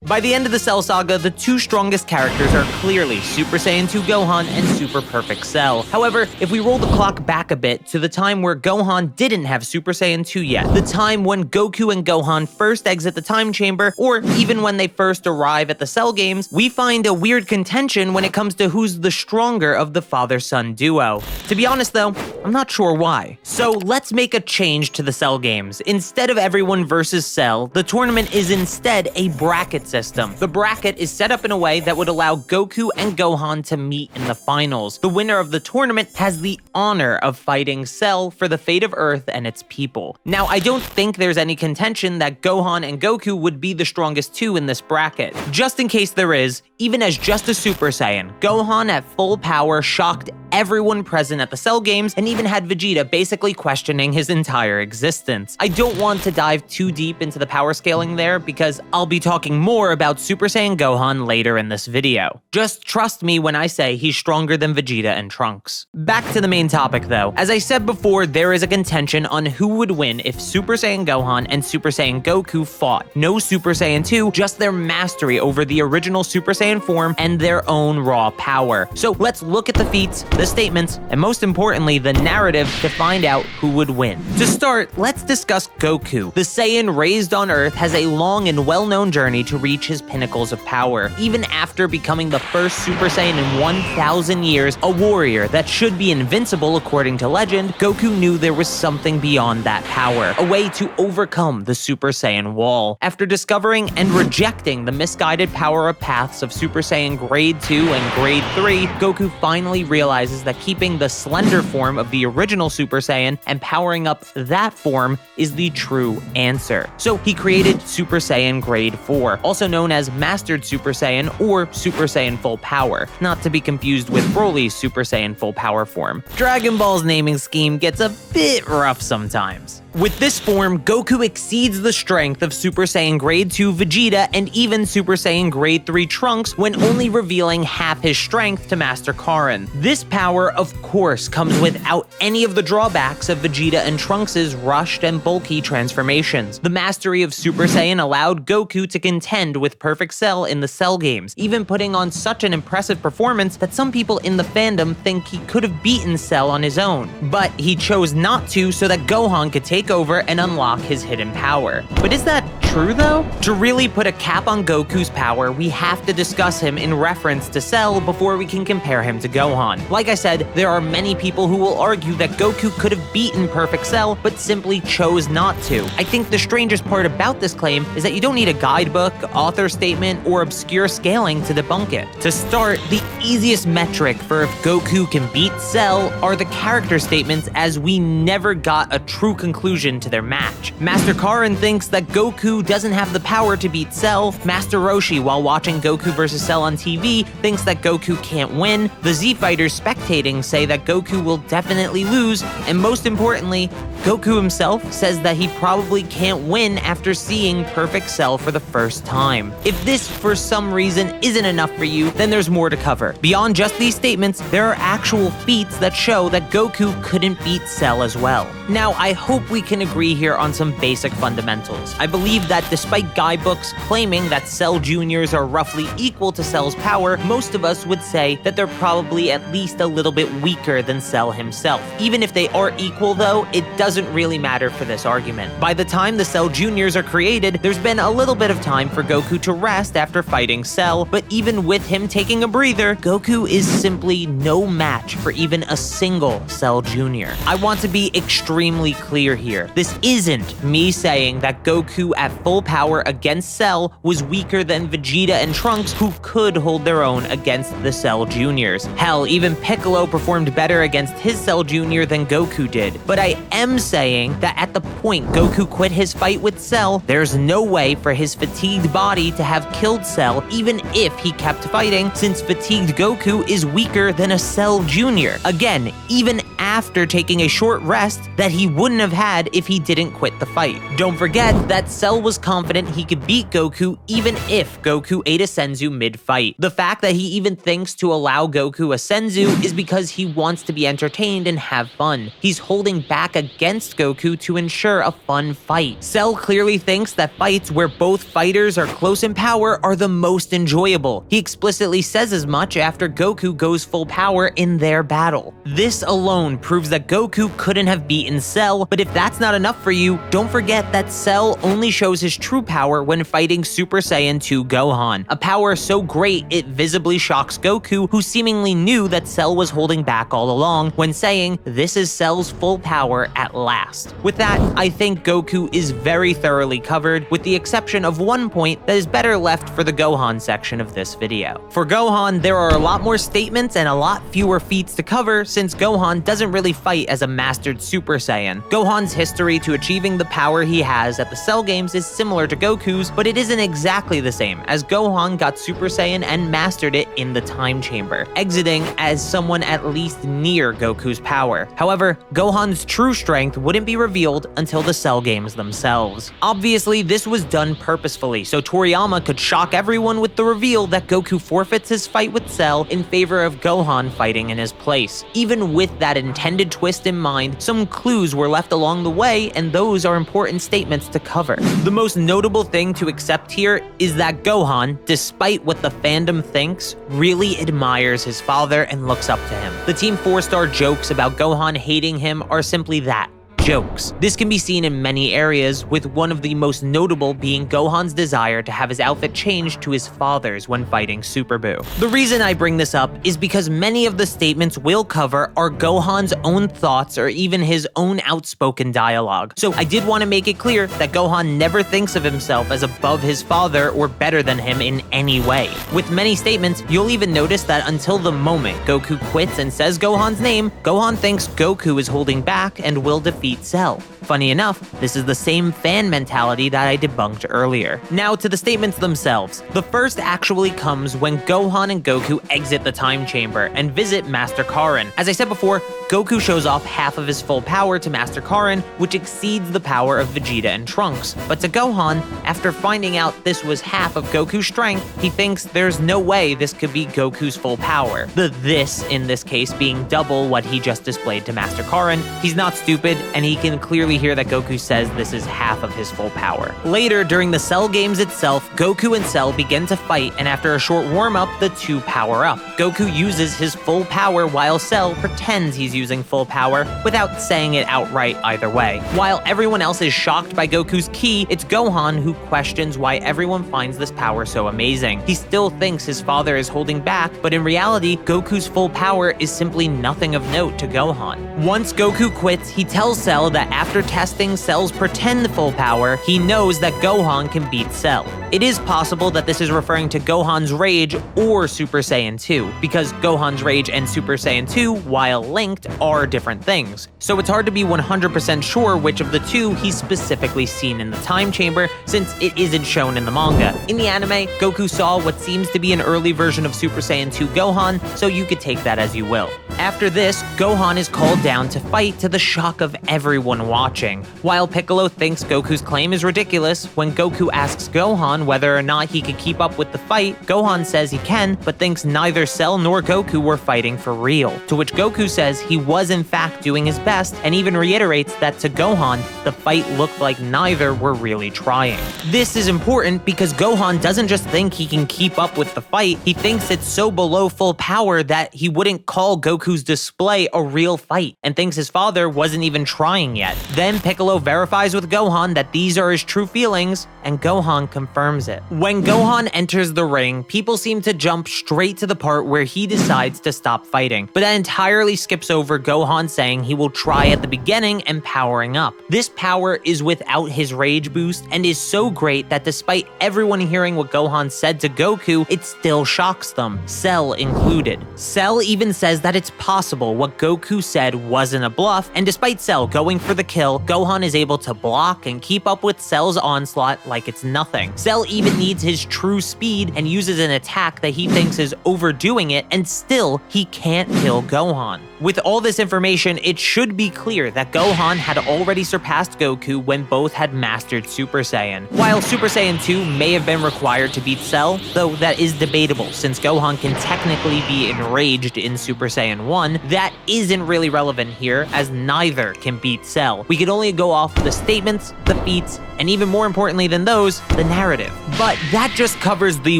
By the end of the Cell Saga, the two strongest characters are clearly Super Saiyan 2 Gohan and Super Perfect Cell. However, if we roll the clock back a bit to the time where Gohan didn't have Super Saiyan 2 yet, the time when Goku and Gohan first exit the time chamber, or even when they first arrive at the Cell games, we find a weird contention when it comes to who's the stronger of the father-son duo. To be honest though, I'm not sure why. So let's make a change to the Cell games. Instead of everyone versus Cell, the tournament is instead a bracket system. The bracket is set up in a way that would allow Goku and Gohan to meet in the finals. The winner of the tournament has the honor of fighting Cell for the fate of Earth and its people. Now, I don't think there's any contention that Gohan and Goku would be the strongest two in this bracket. Just in case there is, even as just a Super Saiyan, Gohan at full power shocked everyone present at the Cell games and even had Vegeta basically questioning his entire existence. I don't want to dive too deep into the power scaling there because I'll be talking more about Super Saiyan Gohan later in this video. Just trust me when I say he's stronger than Vegeta and Trunks. Back to the main topic though. As I said before, there is a contention on who would win if Super Saiyan Gohan and Super Saiyan Goku fought. No Super Saiyan 2, just their mastery over the original Super Saiyan form and their own raw power. So let's look at the feats, the statements, and most importantly, the narrative to find out who would win. To start, let's discuss Goku. The Saiyan raised on Earth has a long and well-known journey to reach his pinnacles of power. Even after becoming the first Super Saiyan in 1,000 years, a warrior that should be invincible according to legend, Goku knew there was something beyond that power, a way to overcome the Super Saiyan wall. After discovering and rejecting the misguided power-up paths of Super Saiyan Grade 2 and Grade 3, Goku finally realizes that keeping the slender form of the original Super Saiyan and powering up that form is the true answer. So he created Super Saiyan Grade 4, also known as Mastered Super Saiyan or Super Saiyan Full Power, not to be confused with Broly's Super Saiyan Full Power form. Dragon Ball's naming scheme gets a bit rough sometimes. With this form, Goku exceeds the strength of Super Saiyan Grade 2 Vegeta and even Super Saiyan Grade 3 Trunks when only revealing half his strength to Master Karin. This power, of course, comes without any of the drawbacks of Vegeta and Trunks' rushed and bulky transformations. The mastery of Super Saiyan allowed Goku to contend with Perfect Cell in the Cell games, even putting on such an impressive performance that some people in the fandom think he could have beaten Cell on his own. But he chose not to so that Gohan could take over and unlock his hidden power. But is that true though? To really put a cap on Goku's power, we have to discuss him in reference to Cell before we can compare him to Gohan. Like I said, there are many people who will argue that Goku could have beaten Perfect Cell, but simply chose not to. I think the strangest part about this claim is that you don't need a guidebook, author statement, or obscure scaling to debunk it. To start, the easiest metric for if Goku can beat Cell are the character statements, as we never got a true conclusion to their match. Master Karin thinks that Goku doesn't have the power to beat Cell. Master Roshi, while watching Goku vs. Cell on TV, thinks that Goku can't win. The Z Fighters spectating say that Goku will definitely lose, and most importantly, Goku himself says that he probably can't win after seeing Perfect Cell for the first time. If this, for some reason, isn't enough for you, then there's more to cover. Beyond just these statements, there are actual feats that show that Goku couldn't beat Cell as well. Now, I hope we can agree here on some basic fundamentals. I believe that despite guidebooks claiming that Cell Juniors are roughly equal to Cell's power, most of us would say that they're probably at least a little bit weaker than Cell himself. Even if they are equal though, it doesn't really matter for this argument. By the time the Cell Juniors are created, there's been a little bit of time for Goku to rest after fighting Cell, but even with him taking a breather, Goku is simply no match for even a single Cell Junior. I want to be extremely clear here. This isn't me saying that Goku at full power against Cell was weaker than Vegeta and Trunks, who could hold their own against the Cell Juniors. Hell, even Piccolo performed better against his Cell Junior than Goku did. But I am saying that at the point Goku quit his fight with Cell, there's no way for his fatigued body to have killed Cell even if he kept fighting, since fatigued Goku is weaker than a Cell Junior. Again, even after after taking a short rest that he wouldn't have had if he didn't quit the fight. Don't forget that Cell was confident he could beat Goku even if Goku ate a Senzu mid-fight. The fact that he even thinks to allow Goku a Senzu is because he wants to be entertained and have fun. He's holding back against Goku to ensure a fun fight. Cell clearly thinks that fights where both fighters are close in power are the most enjoyable. He explicitly says as much after Goku goes full power in their battle. This alone proves that Goku couldn't have beaten Cell, but if that's not enough for you, don't forget that Cell only shows his true power when fighting Super Saiyan 2 Gohan, a power so great it visibly shocks Goku, who seemingly knew that Cell was holding back all along when saying, "This is Cell's full power at last." With that, I think Goku is very thoroughly covered, with the exception of one point that is better left for the Gohan section of this video. For Gohan, there are a lot more statements and a lot fewer feats to cover since Gohan doesn't really fight as a mastered Super Saiyan. Gohan's history to achieving the power he has at the Cell games is similar to Goku's, but it isn't exactly the same, as Gohan got Super Saiyan and mastered it in the time chamber, exiting as someone at least near Goku's power. However, Gohan's true strength wouldn't be revealed until the Cell games themselves. Obviously, this was done purposefully, so Toriyama could shock everyone with the reveal that Goku forfeits his fight with Cell in favor of Gohan fighting in his place. Even with that intended twist in mind, some clues were left along the way, and those are important statements to cover. The most notable thing to accept here is that Gohan, despite what the fandom thinks, really admires his father and looks up to him. The Team 4-star jokes about Gohan hating him are simply that. Jokes. This can be seen in many areas, with one of the most notable being Gohan's desire to have his outfit changed to his father's when fighting Super Buu. The reason I bring this up is because many of the statements we'll cover are Gohan's own thoughts or even his own outspoken dialogue. So I did want to make it clear that Gohan never thinks of himself as above his father or better than him in any way. With many statements, you'll even notice that until the moment Goku quits and says Gohan's name, Gohan thinks Goku is holding back and will defeat Cell. Funny enough, this is the same fan mentality that I debunked earlier. Now to the statements themselves. The first actually comes when Gohan and Goku exit the time chamber and visit Master Karin. As I said before, Goku shows off half of his full power to Master Karin, which exceeds the power of Vegeta and Trunks. But to Gohan, after finding out this was half of Goku's strength, he thinks there's no way this could be Goku's full power. The "this" in this case being double what he just displayed to Master Karin. He's not stupid, and he can clearly hear that Goku says this is half of his full power. Later, during the Cell games itself, Goku and Cell begin to fight, and after a short warm-up, the two power up. Goku uses his full power while Cell pretends he's using full power without saying it outright either way. While everyone else is shocked by Goku's ki, it's Gohan who questions why everyone finds this power so amazing. He still thinks his father is holding back, but in reality, Goku's full power is simply nothing of note to Gohan. Once Goku quits, he tells Cell that after testing Cell's pretend full power, he knows that Gohan can beat Cell. It is possible that this is referring to Gohan's Rage or Super Saiyan 2, because Gohan's Rage and Super Saiyan 2, while linked, are different things. So it's hard to be 100% sure which of the two he's specifically seen in the time chamber, since it isn't shown in the manga. In the anime, Goku saw what seems to be an early version of Super Saiyan 2 Gohan, so you could take that as you will. After this, Gohan is called down to fight to the shock of everyone watching. While Piccolo thinks Goku's claim is ridiculous, when Goku asks Gohan whether or not he could keep up with the fight, Gohan says he can, but thinks neither Cell nor Goku were fighting for real. To which Goku says he was in fact doing his best, and even reiterates that to Gohan, the fight looked like neither were really trying. This is important because Gohan doesn't just think he can keep up with the fight, he thinks it's so below full power that he wouldn't call Goku's display a real fight, and thinks his father wasn't even trying yet. Then Piccolo verifies with Gohan that these are his true feelings, and Gohan confirms it. When Gohan enters the ring, people seem to jump straight to the part where he decides to stop fighting, but that entirely skips over Gohan saying he will try at the beginning and powering up. This power is without his rage boost and is so great that despite everyone hearing what Gohan said to Goku, it still shocks them, Cell included. Cell even says that it's possible what Goku said wasn't a bluff, and despite Cell going for the kill, Gohan is able to block and keep up with Cell's onslaught like it's nothing. Cell even needs his true speed and uses an attack that he thinks is overdoing it, and still, he can't kill Gohan. With all this information, it should be clear that Gohan had already surpassed Goku when both had mastered Super Saiyan. While Super Saiyan 2 may have been required to beat Cell, though that is debatable since Gohan can technically be enraged in Super Saiyan 1, that isn't really relevant here as neither can beat Cell. We could only go off the statements, the feats, and even more importantly than those, the narrative. But that just covers the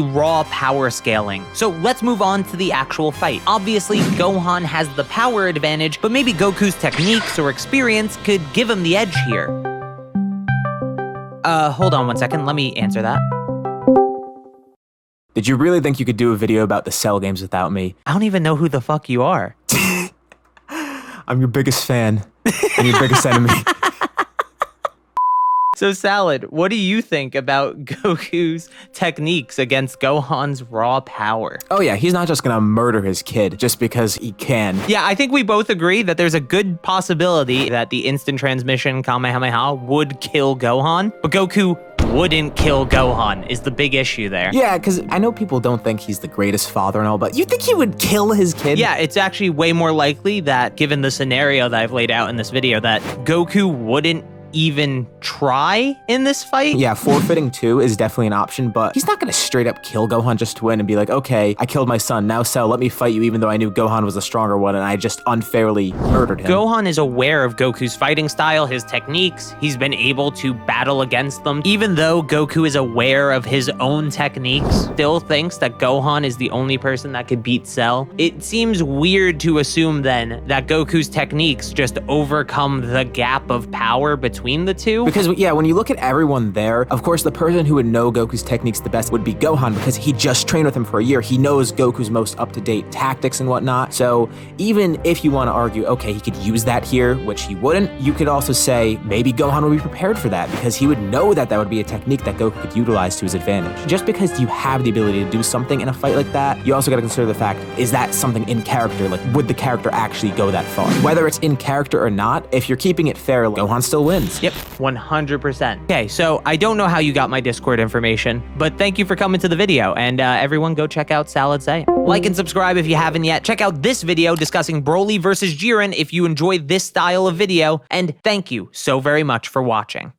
raw power scaling. So let's move on to the actual fight. Obviously, Gohan has the power advantage, but maybe Goku's techniques or experience could give him the edge here. Hold on one second, let me answer that. Did you really think you could do a video about the Cell games without me? I don't even know who the fuck you are. I'm your biggest fan and your biggest enemy. So Salad, what do you think about Goku's techniques against Gohan's raw power? Oh yeah, he's not just gonna murder his kid just because he can. Yeah, I think we both agree that there's a good possibility that the instant transmission Kamehameha would kill Gohan, but Goku wouldn't kill Gohan is the big issue there. Yeah, because I know people don't think he's the greatest father and all, but you think he would kill his kid? Yeah, it's actually way more likely that, given the scenario that I've laid out in this video, that Goku wouldn't even try in this fight. Yeah, forfeiting too is definitely an option, but he's not gonna straight up kill Gohan just to win and be like, okay, I killed my son, now Cell, let me fight you even though I knew Gohan was the stronger one and I just unfairly murdered him. Gohan is aware of Goku's fighting style, his techniques. He's been able to battle against them. Even though Goku is aware of his own techniques, still thinks that Gohan is the only person that could beat Cell. It seems weird to assume then that Goku's techniques just overcome the gap of power between the two. Because yeah, when you look at everyone there, of course the person who would know Goku's techniques the best would be Gohan because he just trained with him for a year. He knows Goku's most up-to-date tactics and whatnot. So even if you want to argue, okay, he could use that here, which he wouldn't, you could also say maybe Gohan would be prepared for that because he would know that that would be a technique that Goku could utilize to his advantage. Just because you have the ability to do something in a fight like that, you also got to consider the fact, is that something in character? Like, would the character actually go that far? Whether it's in character or not, if you're keeping it fair, Gohan still wins. Yep, 100%. Okay, so I don't know how you got my Discord information, but thank you for coming to the video, and everyone go check out Salad Say. Like and subscribe if you haven't yet. Check out this video discussing Broly versus Jiren if you enjoy this style of video, and thank you so very much for watching.